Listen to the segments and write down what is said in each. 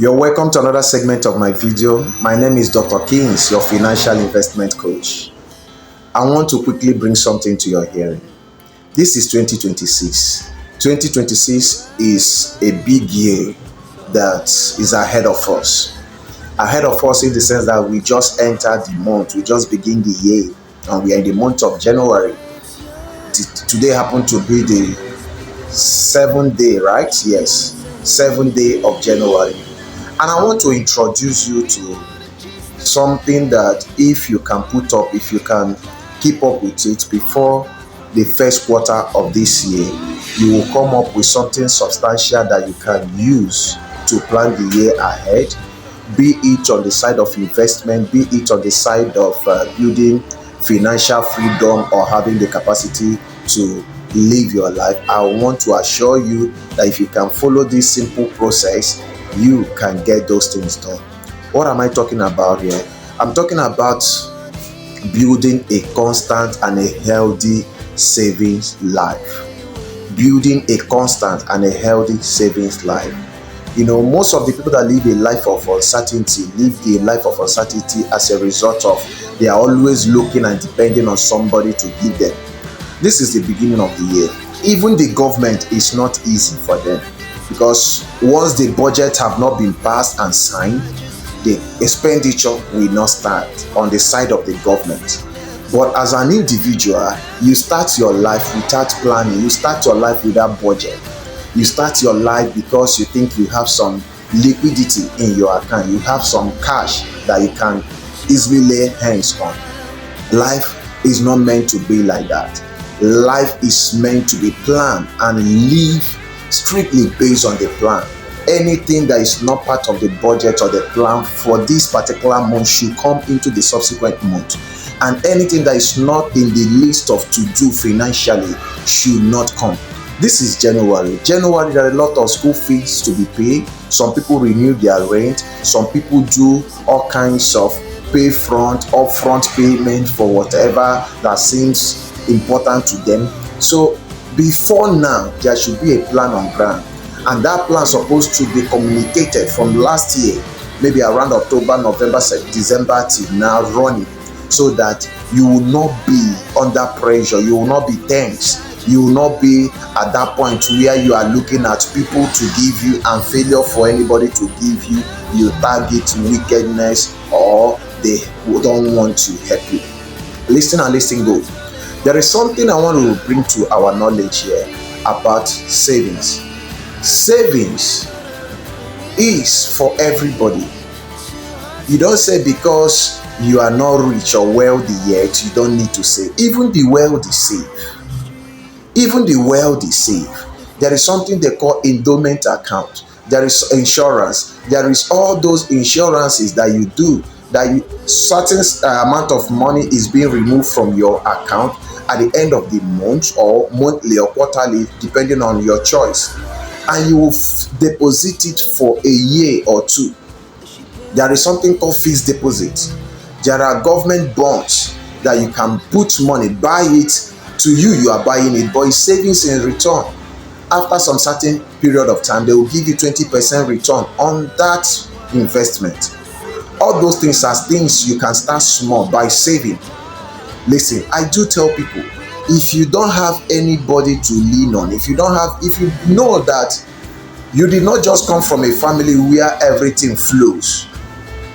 You're welcome to another segment of my video. My name is Dr. Kings, your financial investment coach. I want to quickly bring something to your hearing. This is 2026. 2026 is a big year that is ahead of us. Ahead of us in the sense that we just entered the month, we just begin the year, and we are in the month of January. Today happened to be the 7th day, right? Yes, 7th day of January. And I want to introduce you to something that if you can put up, if you can keep up with it before the first quarter of this year, you will come up with something substantial that you can use to plan the year ahead, be it on the side of investment, be it on the side of building financial freedom or having the capacity to live your life. I want to assure you that if you can follow this simple process, you can get those things done. What am I talking about here? I'm talking about building a constant and a healthy savings life. Building a constant and a healthy savings life. You know, most of the people that live a life of uncertainty live the life of uncertainty as a result of they are always looking and depending on somebody to give them. This is the beginning of the year. Even the government is not easy for them, because once the budget have not been passed and signed, the expenditure will not start on the side of the government. But as an individual, you start your life without planning. You start your life without budget. You start your life because you think you have some liquidity in your account. You have some cash that you can easily lay hands on. Life is not meant to be like that. Life is meant to be planned and live strictly based on the plan. Anything that is not part of the budget or the plan for this particular month should come into the subsequent month. And anything that is not in the list of to-do financially should not come. This is January. January, there are a lot of school fees to be paid. Some people renew their rent. Some people do all kinds of upfront payment for whatever that seems important to them. So before now, there should be a plan on ground, and that plan is supposed to be communicated from last year, maybe around October, November, December till now running, so that you will not be under pressure, you will not be tense, you will not be at that point where you are looking at people to give you and failure for anybody to give you. You target wickedness or they don't want to help you. Listen and listen good. There is something I want to bring to our knowledge here about savings. Savings is for everybody. You don't say because you are not rich or wealthy yet, you don't need to save. Even the wealthy save. Even the wealthy save. There is something they call endowment account. There is insurance. There is all those insurances that you do, that certain amount of money is being removed from your account at the end of the month, or monthly or quarterly, depending on your choice, and you will deposit it for a year or two. There is something called fixed deposit. There are government bonds that you can put money, buy it to you, you are buying it, but it's savings in return. After some certain period of time, they will give you 20% return on that investment. All those things are things you can start small by saving. Listen, I do tell people, if you don't have anybody to lean on, if you know that you did not just come from a family where everything flows,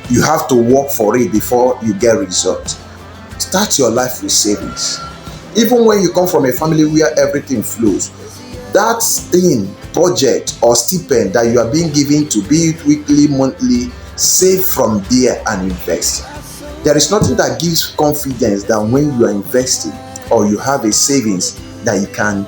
you have to work for it before you get results. Start your life with savings. Even when you come from a family where everything flows, that thing, budget or stipend that you are being given, to be it weekly, monthly, save from there and invest. There is nothing that gives confidence than when you are investing or you have a savings that you can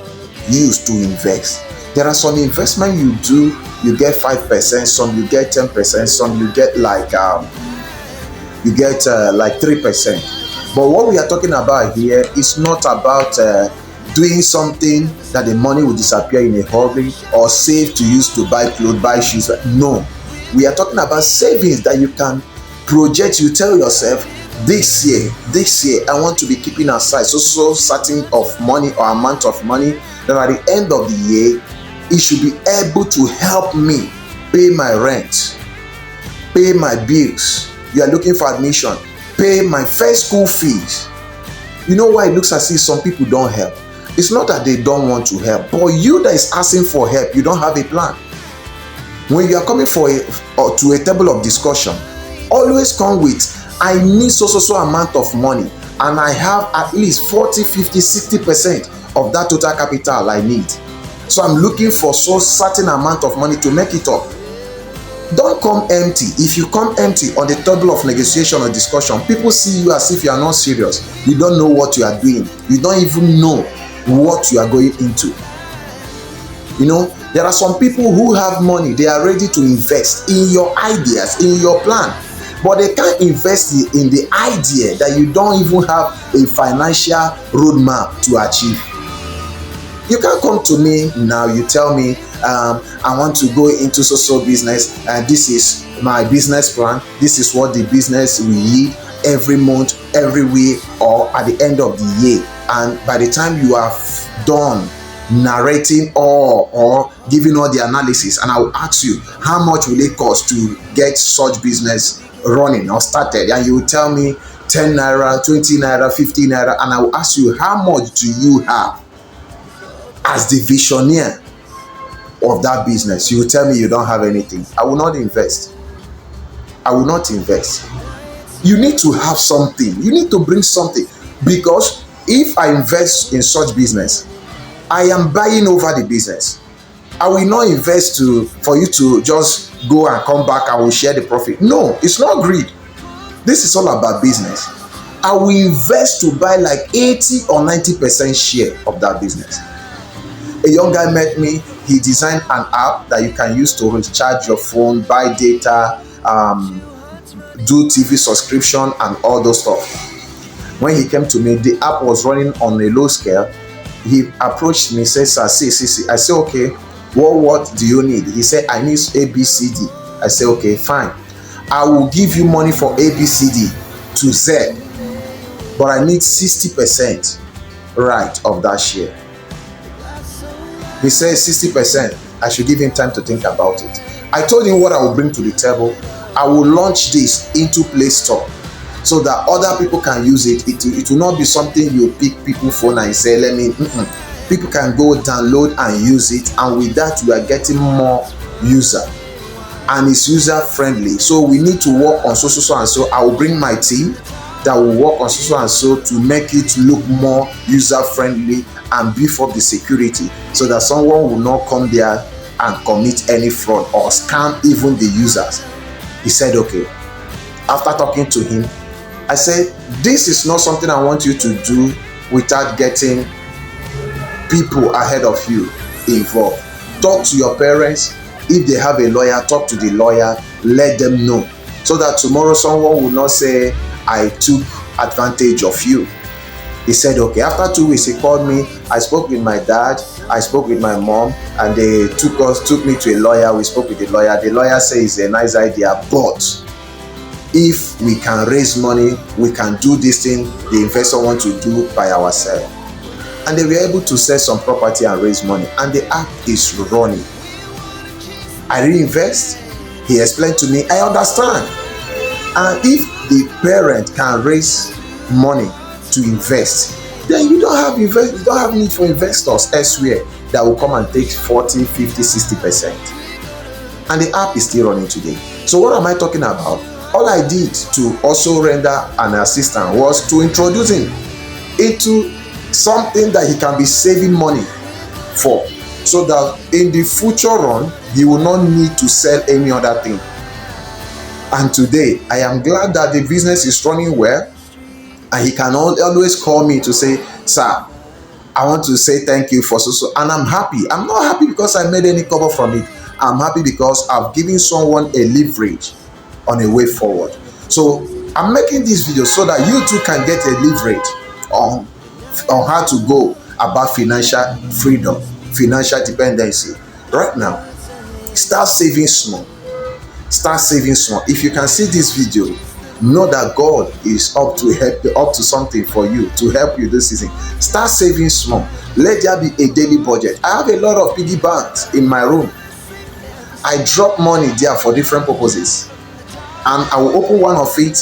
use to invest. There are some investment you do, you get 5%, some you get 10%, some you get like 3%. But what we are talking about here is not about doing something that the money will disappear in a hurry, or save to use to buy clothes, buy shoes. No, we are talking about savings that you can project. You tell yourself, this year I want to be keeping aside so certain of money or amount of money that at the end of the year it should be able to help me pay my rent, pay my bills. You are looking for admission, pay my first school fees. You know why it looks as if some people don't help? It's not that they don't want to help, but you that is asking for help, you don't have a plan. When you are coming to a table of discussion, always come with, I need so amount of money, and I have at least 40, 50, 60% of that total capital I need. So I'm looking for so certain amount of money to make it up. Don't come empty. If you come empty on the table of negotiation or discussion, people see you as if you are not serious. You don't know what you are doing. You don't even know what you are going into. You know, there are some people who have money, they are ready to invest in your ideas, in your plan, but they can't invest in the idea that you don't even have a financial roadmap to achieve. You can't come to me now, you tell me, I want to go into social business, and this is my business plan, this is what the business will yield every month, every week, or at the end of the year. And by the time you are done narrating or giving all the analysis, and I will ask you, how much will it cost to get such business running or started? And you will tell me 10 naira, 20 naira, 50 naira, and I will ask you, how much do you have as the visionaire of that business? You will tell me you don't have anything. I will not invest. I will not invest. You need to have something. You need to bring something, because if I invest in such business, I am buying over the business. I will not invest for you to just go and come back and we'll share the profit. No, it's not greed. This is all about business. I will invest to buy like 80 or 90% share of that business. A young guy met me. He designed an app that you can use to recharge your phone, buy data, do TV subscription and all those stuff. When he came to me, the app was running on a low scale. He approached me, said, sir, see. I said, okay, what do you need? He said, I need ABCD. I said, okay, fine. I will give you money for ABCD to Z, but I need 60% right of that share. He said 60%. I should give him time to think about it. I told him what I will bring to the table. I will launch this into Play Store so that other people can use it. It will not be something you pick people's phone and say, let me. People can go download and use it, and with that we are getting more user, and it's user friendly. So we need to work on so and so. I will bring my team that will work on so and so to make it look more user friendly and beef up the security so that someone will not come there and commit any fraud or scam even the users. He said, okay. After talking to him, I said, this is not something I want you to do without getting people ahead of you involved. Talk to your parents. If they have a lawyer, talk to the lawyer, let them know, so that tomorrow someone will not say, I took advantage of you. He said, okay. After 2 weeks, he called me. I spoke with my dad, I spoke with my mom, and they took me to a lawyer. We spoke with the lawyer. The lawyer says it's a nice idea, but if we can raise money, we can do this thing the investor wants to do by ourselves. And they were able to sell some property and raise money, and the app is running. I reinvest. He explained to me, I understand. And if the parent can raise money to invest, then you don't have need for investors elsewhere that will come and take 40, 50, 60%. And the app is still running today. So what am I talking about? All I did to also render an assistance was to introduce him into something that he can be saving money for, so that in the future run he will not need to sell any other thing. And today I am glad that the business is running well, and he can always call me to say, sir, I want to say thank you for so, and I'm happy. I'm not happy because I made any cover from it. I'm happy because I've given someone a leverage on a way forward. So I'm making this video so that you too can get a leverage on how to go about financial freedom, financial dependency. Right now, start saving small. Start saving small. If you can see this video, know that God is up to something for you, to help you this season. Start saving small. Let there be a daily budget. I have a lot of piggy banks in my room. I drop money there for different purposes. and I will open one of it,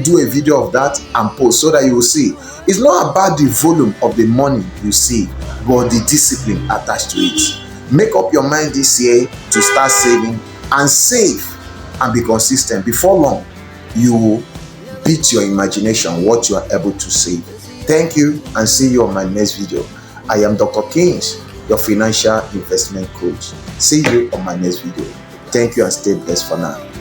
do a video of that and post so that you will see. It's not about the volume of the money you see, but the discipline attached to it. Make up your mind this year to start saving, and save and be consistent. Before long, you will beat your imagination what you are able to save. Thank you, and see you on my next video. I am Dr. Kings, your financial investment coach. See you on my next video. Thank you, and stay blessed for now.